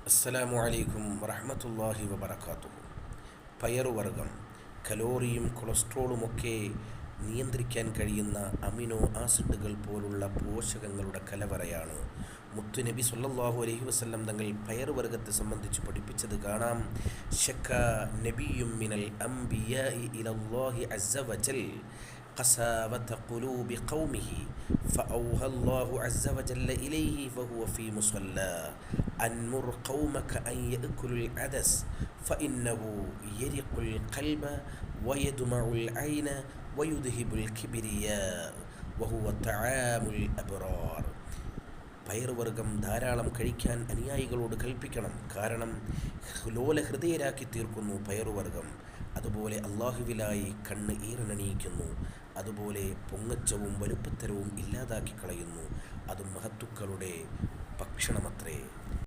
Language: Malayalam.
അസ്സലാമു അലൈക്കും വറഹ്മത്തുള്ളാഹി വബറകാതുഹു. പയറുവർഗം കലോറിയും കൊളസ്ട്രോളുമൊക്കെ നിയന്ത്രിക്കാൻ കഴിയുന്ന അമിനോ ആസിഡുകൾ പോലുള്ള പോഷകങ്ങളുടെ കലവറയാണ്. മുത്തുനബി സല്ലല്ലാഹു അലൈഹി വസല്ലം തങ്ങൾ പയറുവർഗത്തെ സംബന്ധിച്ച് പഠിപ്പിച്ചത് കാണാം. ശക്ക നബിയും മിനൽ അംബിയാഇ ഇലല്ലാഹി അസ്സ വജൽ قساوة قلوب قومه فأوحى الله عز وجل إليه فهو في مصلاه أنمر قومك أن يأكلوا العدس فإنه يرق القلب ويدمع العين ويذهب الكبرياء وهو طعام الأبرار. പയറുവർഗം ധാരാളം കഴിക്കാൻ അനുയായികളോട് കൽപ്പിക്കണം. കാരണം ലോല ഹൃദയരാക്കി തീർക്കുന്നു പയറുവർഗം. അതുപോലെ അള്ളാഹുവിലായി കണ്ണ് ഈറനണിയിക്കുന്നു. അതുപോലെ പൊങ്ങച്ചവും വലുപ്പത്തരവും ഇല്ലാതാക്കി കളയുന്നു. അത് മഹത്തുക്കളുടെ ഭക്ഷണമത്രേ.